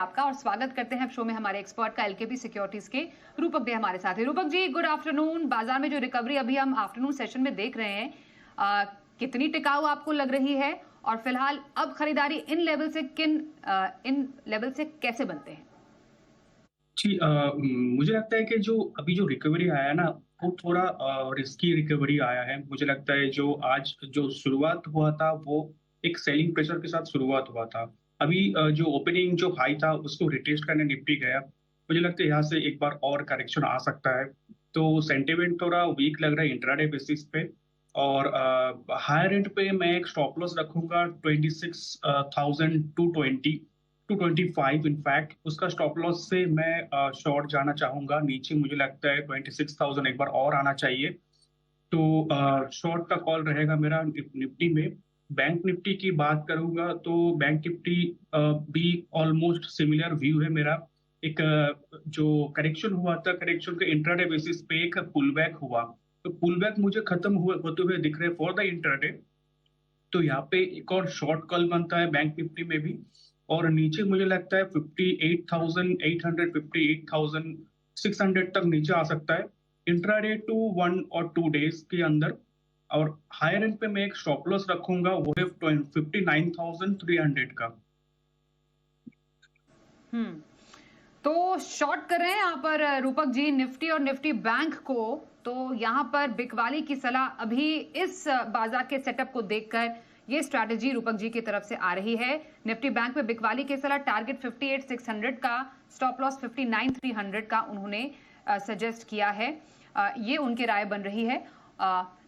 आपका और स्वागत करते हैं शो में हमारे एक्सपर्ट का एलकेपी सिक्योरिटीज के रूपक डे हमारे साथ है। Rupak ji, good afternoon. बाजार में जो रिकवरी अभी हम आफ्टरनून सेशन में देख रहे हैं, कितनी टिकाऊ आपको लग रही है और फिलहाल अब खरीदारी इन लेवल से कैसे बनते हैं? जी, मुझे लगता है कि जो अभी जो रिकवरी आया ना, वो थोड़ा रिस्की रिकवरी आया है। मुझे लगता है जो आज जो शुरुआत हुआ था वो एक सेलिंग प्रेशर के साथ शुरुआत हुआ था। अभी जो ओपनिंग जो हाई था उसको रिटेस्ट करने निफ्टी गया। मुझे लगता है यहाँ से एक बार और करेक्शन आ सकता है। तो सेंटिमेंट थोड़ा वीक लग रहा है इंट्राडे बेसिस पे। और हायर एंड पे मैं एक स्टॉप लॉस रखूंगा 26,220 225। इनफैक्ट उसका स्टॉप लॉस से मैं शॉर्ट जाना चाहूंगा नीचे। मुझे लगता है 26,000 एक बार और आना चाहिए। तो शॉर्ट का कॉल रहेगा मेरा निफ्टी में। बैंक निफ्टी की बात करूंगा तो बैंक निफ्टी भी ऑलमोस्ट सिमिलर व्यू है मेरा। एक जो करेक्शन हुआ था, करेक्शन के इंट्राडे बेसिस पे एक पुल बैक हुआ। तो पुल बैक मुझे खत्म हुए होते हुए दिख रहे फॉर द इंट्राडे। तो यहाँ पे एक और शॉर्ट कॉल बनता है बैंक निफ्टी में भी। और नीचे मुझे लगता है 58,800 58,600 तक नीचे आ सकता है इंट्राडे टू 1 और 2 डेज के अंदर। और हायर एंड पे मैं एक स्टॉप लॉस रखूंगा, वो है 59,300 का। हम्म तो शॉर्ट कर रहे हैं यहाँ पर रूपक जी निफ्टी और निफ्टी बैंक को। तो यहाँ पर बिकवाली की सलाह अभी इस बाजार के सेटअप को देखकर ये स्ट्रैटेजी रूपक जी की तरफ से आ रही है। निफ्टी बैंक में बिकवाली की सलाह, टारगेट 58,600 का, स्टॉप लॉस 59,300 का उन्होंने सजेस्ट किया है। ये उनकी राय बन रही है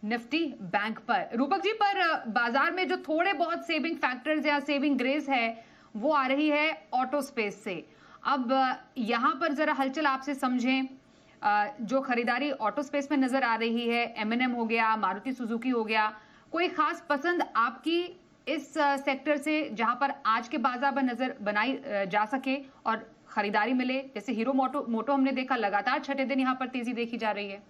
निफ्टी बैंक पर। रूपक जी, पर बाजार में जो थोड़े बहुत सेविंग फैक्टर्स या सेविंग ग्रेस है वो आ रही है ऑटो स्पेस से। अब यहां पर जरा हलचल आपसे समझें। जो खरीदारी ऑटो स्पेस में नजर आ रही है, एमएनएम हो गया, मारुति सुजुकी हो गया, कोई खास पसंद आपकी इस सेक्टर से जहां पर आज के बाजार में नजर बनाई जा सके और खरीदारी मिले? जैसे हीरो मोटो हमने देखा लगातार छठे दिन यहां पर तेजी देखी जा रही है।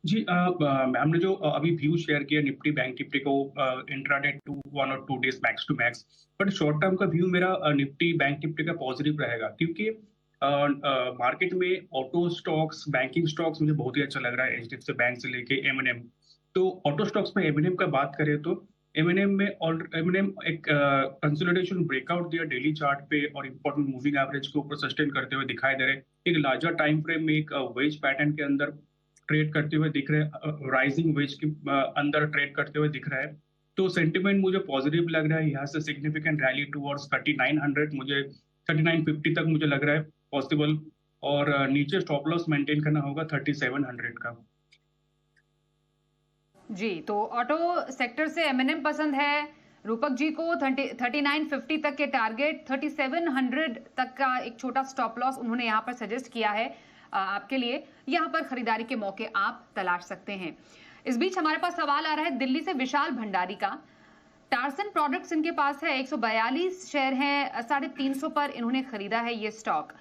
जी, मैम ने जो अभी व्यू शेयर किया निफ्टी बैंक निफ्टी को इंट्राडे टू 1 और 2 days max to max. But short term का व्यू मेरा निफ्टी बैंक निफ्टी का पॉजिटिव रहेगा, क्योंकि मार्केट में ऑटो स्टॉक्स, बैंकिंग स्टॉक्स मुझे बहुत ही अच्छा लग रहा है, एचडीएफसी बैंक से लेके एमएनएम। तो ऑटो स्टॉक्स में एमएनएम का बात करें तो एमएनएम एक कंसोलिडेशन ब्रेकआउट दिया डेली चार्ट पे और इंपॉर्टेंट मूविंग एवरेज के ऊपर सस्टेन करते हुए दिखाई दे रहे हैं। एक लार्जर टाइम फ्रेम में एक वेज पैटर्न के अंदर ट्रेड करते हुए दिख रहे हैं, राइजिंग वेज के अंदर ट्रेड करते हुए दिख रहा है। तो सेंटिमेंट मुझे पॉजिटिव लग रहा है। यहाँ से सिग्निफिकेंट रैली टुवर्ड्स 3900, मुझे 3950 तक मुझे लग रहा है पॉसिबल। और नीचे स्टॉप लॉस मेंटेन करना होगा 3700 का। जी, तो ऑटो सेक्टर से एमएनएम पसंद है रूपक जी को। 3950 तक के टारगेट, 3700 तक का एक छोटा स्टॉप लॉस उन्होंने यहाँ पर सजेस्ट किया है आपके लिए। यहाँ पर खरीदारी के मौके आप तलाश सकते हैं। इस बीच हमारे पास सवाल आ रहा है दिल्ली से विशाल भंडारी का। टार्सन प्रोडक्ट्स इनके पास है, 142 शेयर हैं, 350 पर इन्होंने खरीदा है ये स्टॉक।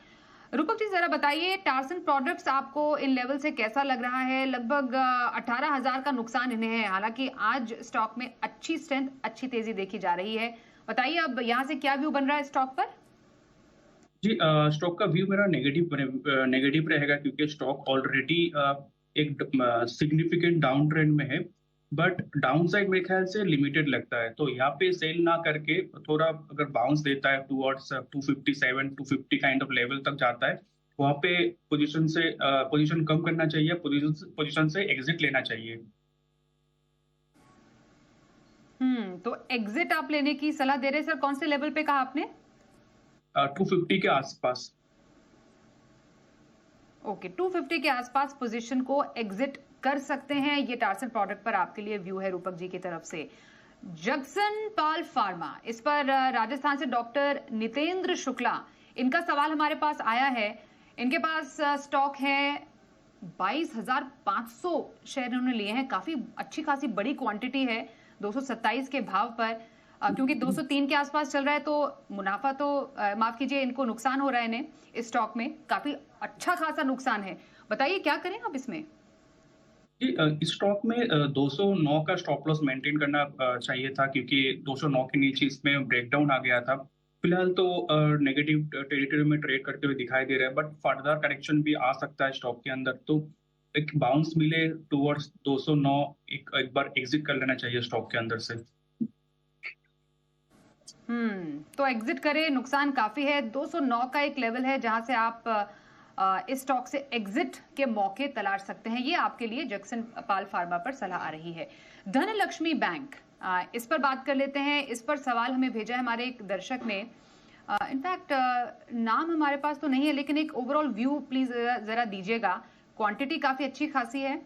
रूपक जी, जरा बताइए टार्सन प्रोडक्ट्स आपको इन लेवल से कैसा लग रहा है? लगभग 18,000 का नुकसान इन्हें है, हालांकि आज स्टॉक में अच्छी स्ट्रेंथ, अच्छी तेजी देखी जा रही है। बताइए अब यहाँ से क्या व्यू बन रहा है स्टॉक पर? जी, स्टॉक का व्यू मेरा नेगेटिव रहेगा, क्योंकि स्टॉक ऑलरेडी एक सिग्निफिकेंट डाउन ट्रेंड में है। बट डाउन साइड मेरे ख्याल से लिमिटेड लगता है। तो यहाँ पे सेल ना करके थोड़ा अगर बाउंस देता है टूवर्ड्स 257 250 काइंड ऑफ लेवल तक जाता है, वहाँ पे पोजीशन कम करना चाहिए, पोजीशन से एग्जिट लेना चाहिए। तो एग्जिट आप लेने की सलाह दे रहे हैं सर? कौन से लेवल पे कहा आपने? 250 के आसपास। ओके, 250 के आसपास पोजीशन को एग्जिट कर सकते हैं। ये टार्सन प्रोडक्ट पर आपके लिए व्यू है रूपक जी की तरफ से। जक्सन पाल फार्मा, इस पर राजस्थान से डॉक्टर नितेंद्र शुक्ला, इनका सवाल हमारे पास आया है। इनके पास स्टॉक है 22,500 शेयर इन्होंने लिए हैं। काफी अच्छी खासी बड़ी क्वांटिटी है 227 के भाव पर। क्योंकि 203 के आसपास चल रहा है तो मुनाफा तो माफ कीजिए, इनको नुकसान हो रहा है इन्हें इस स्टॉक में, काफी अच्छा खासा नुकसान है। बताइए क्या करें आप इसमें? इस स्टॉक में 209 का स्टॉप लॉस मेंटेन करना चाहिए था, क्योंकि 209 के नीचे इसमें ब्रेकडाउन आ गया था। फिलहाल तो नेगेटिव टेरिटरी में ट्रेड करते हुए दिखाई दे रहा है, बट फर्दर करेक्शन भी आ सकता है स्टॉक के अंदर। तो एक बाउंस मिले टुवर्ड्स 209, एक बार एग्जिट कर लेना चाहिए स्टॉक के अंदर से। तो एग्जिट करें, नुकसान काफी है। 209 का एक लेवल है जहां से आप इस स्टॉक से एग्जिट के मौके तलाश सकते हैं। ये आपके लिए जैक्सन पाल फार्मा पर सलाह आ रही है। धनलक्ष्मी बैंक, इस पर बात कर लेते हैं। इस पर सवाल हमें भेजा है हमारे एक दर्शक ने। इनफैक्ट नाम हमारे पास तो नहीं है, लेकिन एक ओवरऑल व्यू प्लीज जरा दीजिएगा। क्वांटिटी काफी अच्छी खासी है।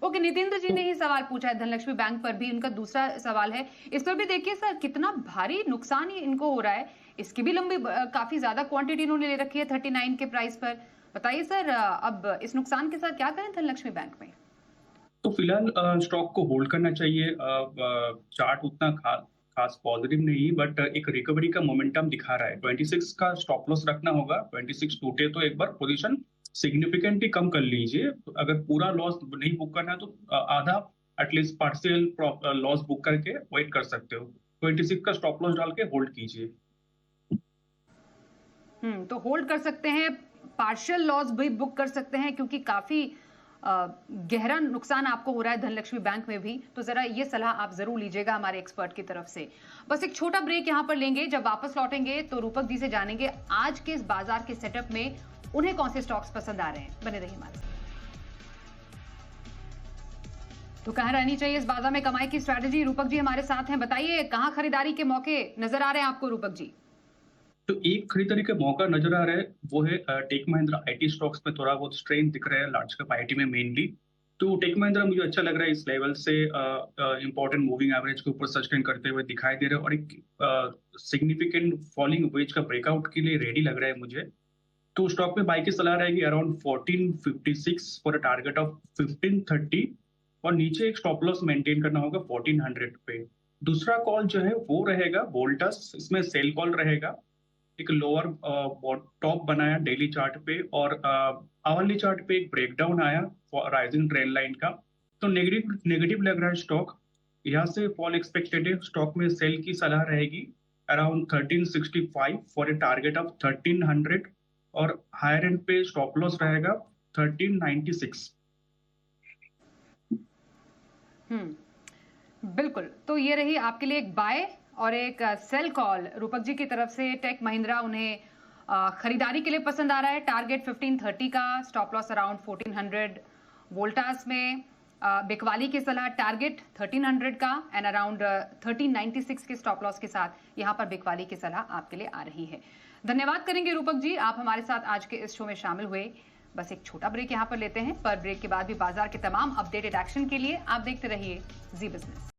ओके, नितेंद्र जी ने ही सवाल पूछा है धनलक्ष्मी बैंक पर भी। उनका दूसरा सवाल है, इस पर भी देखिए सर कितना भारी नुकसान ही इनको हो रहा है। इसकी भी लंबी काफी ज्यादा क्वांटिटी इन्होंने ले रखी है 39 के प्राइस पर। बताइए सर, अब इस नुकसान के साथ क्या करें धनलक्ष्मी बैंक में? तो फिलहाल स्टॉक को होल्ड करना चाहिए। चार्ट उतना खास पॉजिटिव नहीं, बट एक रिकवरी का मोमेंटम दिखा रहा है। 26 का स्टॉप लॉस रखना होगा। 26 टूटे तो एक बार पोजीशन सिग्निफिकेंटली कम कर लीजिए। अगर पूरा लॉस नहीं बुक करना है तो आधा एटलीस्ट पार्शियल लॉस बुक करके वेट कर सकते हो। 26 का स्टॉप लॉस डाल के होल्ड कीजिए। तो होल्ड कर सकते हैं, पार्शियल लॉस भी बुक कर सकते हैं, क्योंकि काफी गहरा नुकसान आपको हो रहा है धनलक्ष्मी बैंक में भी। तो जरा ये सलाह आप जरूर लीजिएगा हमारे एक्सपर्ट की तरफ से। बस एक छोटा ब्रेक यहां पर लेंगे। जब वापस लौटेंगे तो रूपक जी से जानेंगे आज के इस बाजार के सेटअप में उन्हें कौन से स्टॉक्स पसंद आ रहे हैं। बने रहिए हमारे साथ। तो कहां रहनी चाहिए इस बाजार में कमाई की स्ट्रैटेजी? रूपक जी हमारे साथ हैं। बताइए कहां खरीदारी के मौके नजर आ रहे हैं आपको रूपक जी? तो एक खरीदारी का मौका नजर आ रहा है, वो है टेक महिंद्रा। आईटी स्टॉक्स में थोड़ा बहुत स्ट्रेंथ दिख रहा है, लार्ज कैप आईटी में मेनली। तो टेक महिंद्रा मुझे अच्छा लग रहा है। इस लेवल से इंपॉर्टेंट मूविंग एवरेज के ऊपर सस्टेन करते हुए दिखाई दे रहा है, और एक सिग्निफिकेंट फॉलिंग वेज का ब्रेकआउट के लिए रेडी लग रहा है मुझे। तो स्टॉक में बाई की सलाह रहेगी around 1456 for a target of 1530, और नीचे एक स्टॉप लॉस मेंटेन करना होगा 1400 पे। दूसरा कॉल जो है वो रहेगा वोल्टास। इसमें सेल कॉल रहेगा। एक लोअर टॉप बनाया डेली चार्ट पे, और आवरली चार्ट पे एक ब्रेकडाउन आया राइजिंग ट्रेंड लाइन का। तो नेगेटिव लग रहा है स्टॉक। यहाँ से फॉल एक्सपेक्टेड है। स्टॉक में सेल की सलाह रहेगी around 1365 for a target of 1300, और हायर एंड पे स्टॉप लॉस रहेगा 1396। बिल्कुल। तो ये रही आपके लिए एक बाय और एक सेल कॉल रूपक जी की तरफ से। टेक महिंद्रा उन्हें खरीदारी के लिए पसंद आ रहा है। टारगेट 1530 का, स्टॉप लॉस अराउंड 1400। वोल्टास में बिकवाली की सलाह टारगेट 1300 का एंड अराउंड 1396 के स्टॉप लॉस के साथ यहां पर बिकवाली की सलाह आपके लिए आ रही है। धन्यवाद करेंगे रूपक जी, आप हमारे साथ आज के इस शो में शामिल हुए। बस एक छोटा ब्रेक यहां पर लेते हैं, पर ब्रेक के बाद भी बाजार के तमाम अपडेटेड एक्शन के लिए आप देखते रहिए जी बिजनेस।